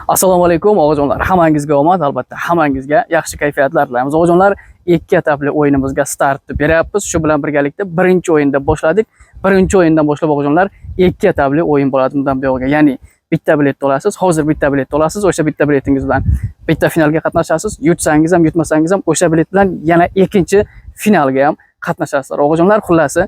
Assalomu alaykum oqajonlar. Hammangizga omad, albatta hammangizga yaxshi kayfiyatlar tilaymiz. Oqajonlar, ikki etapli o'yinimizga startni beryapmiz. Shu bilan birgalikda birinchi o'yinda boshladik. Birinchi o'yindan boshlab oqajonlar ikki etapli o'yin bo'ladi bundan buyog'iga. Ya'ni bitta bilet olasiz. Hozir bitta bilet olasiz. O'sha bitta biletingiz bilan bitta finalga qatnashasiz. Yutsangiz ham, yutmasangiz ham o'sha bilet bilan yana ikkinchi finalga ham qatnashasizlar. Oqajonlar, xullasi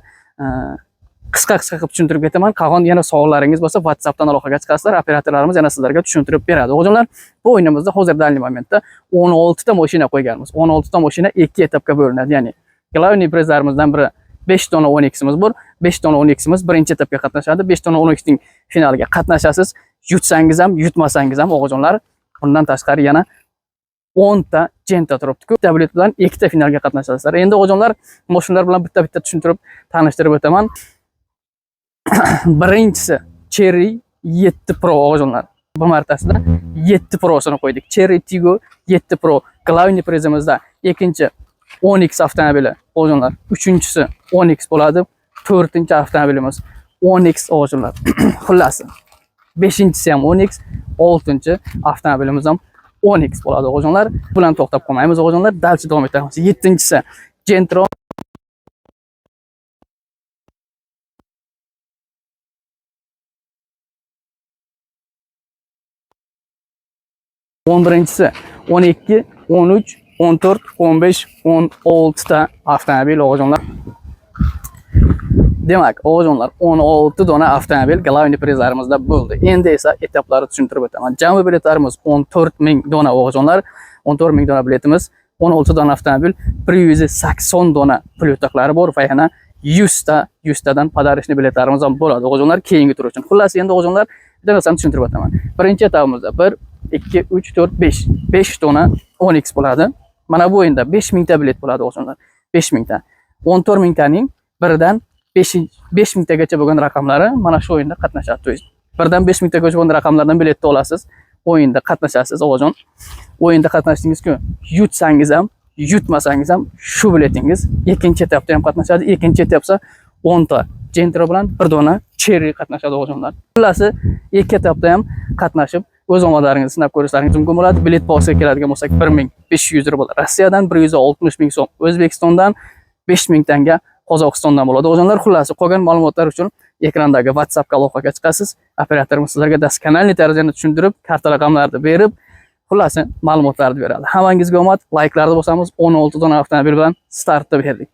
qisqa qilib tushuntirib ketaman. Qolgan yana savolalaringiz bo'lsa WhatsAppdan aloqaga chiqasizlar. Operatorlarimiz yana sizlarga tushuntirib beradi. O'g'illar, bu o'yinimizda hozir dalil momentda 16 ta mashina qo'yganmiz. 16 ta mashina ikki etapga bo'linadi. Ya'ni glavniy prizlarimizdan biri 5 dona 10x'imiz bor. 5 dona 10x'imiz birinchi etapga qatnashadi. 5 dona 10x'ning finaliga qatnashasiz. Yutsangiz ham, yutmasangiz ham o'g'illar, bundan tashqari yana 10 ta jenta turibdi-ku. Bitta bilet bilan ikkita finalga qatnashasizlar. Endi o'g'illar, mashinalar bilan bitta tushuntirib, tanishtirib o'taman. Birinchisi Cherry 7 Pro o'g'illar. Bu martasida 7 Pro sini qo'ydik. Cherry Tiggo 7 Pro glavniy prizimizda. Ikkinchi 10x avtomobili o'g'illar. Uchinchisi 10x bo'ladi. To'rtinchi avtomobilimiz 10x o'g'illar. Xullasi. Beshinchisi ham 10x, oltinchi avtomobilimiz ham 10x bo'ladi o'g'illar. Bilan to'xtab qolmaymiz o'g'illar. Dalchi davom etamiz. Yettinchisi Gentro 11-si 12, 13, 14, 15, 16 ta avtomobil o'g'illar. Demak, o'g'illar 16 dona avtomobil glavniy prizlarimizda bo'ldi. Endi esa etaplarni tushuntirib o'taman. Jami biletlarimiz 14,000 dona o'g'illar. 14,000 dona biletimiz, 16 dona avtomobil, 180 dona pul yo'taqlari bor va yana 100 tadan podarishli biletlarimiz ham bo'ladi o'g'illar keyingi tur uchun. Xullas, endi o'g'illar bitta narsani tushuntirib o'taman. Birinchi etapimizda 1 2, 3, 4, 5. 5 dona 10x bo'ladi. Mana bu o'yinda 5000 ta bilet bo'ladi o'g'illar. 5000 ta. 14000 taning biridan 5000 tagacha bo'lgan raqamlari mana shu o'yinda qatnashadi. To есть birdan 5000 tagacha bo'lgan raqamlardan biletni olasiz. O'yinda qatnashasiz o'g'iljon. O'yinda qatnashdingiz-ku, yutsangiz ham, yutmasangiz ham shu biletingiz ikkinchi etapda ham qatnashadi. Ikkinchi etapsa 10 ta Gentro bilan 1 dona Cherry qatnashadi o'g'iljonlar. Xullasi ikki etapda ham qatnashib o'z omadlaringizni sinab ko'rishlaringiz mumkin bo'ladi. Bilet bahosiga keladigan bo'lsak 1500 ruble Rossiyadan, 160 ming so'm O'zbekistondan, 5000 tanga Qozog'istondan bo'ladi. O'zingizlar xullasi qolgan ma'lumotlar uchun ekrandagi WhatsAppga aloqaga chiqasiz. Operatorimiz sizlarga daskanalniy tarzda tushuntirib, karta raqamlarini berib, xullasi ma'lumotlarni beradi. Hammangizga omad, layklarni bosamiz. 16 dona avtomobil bilan startni berdik.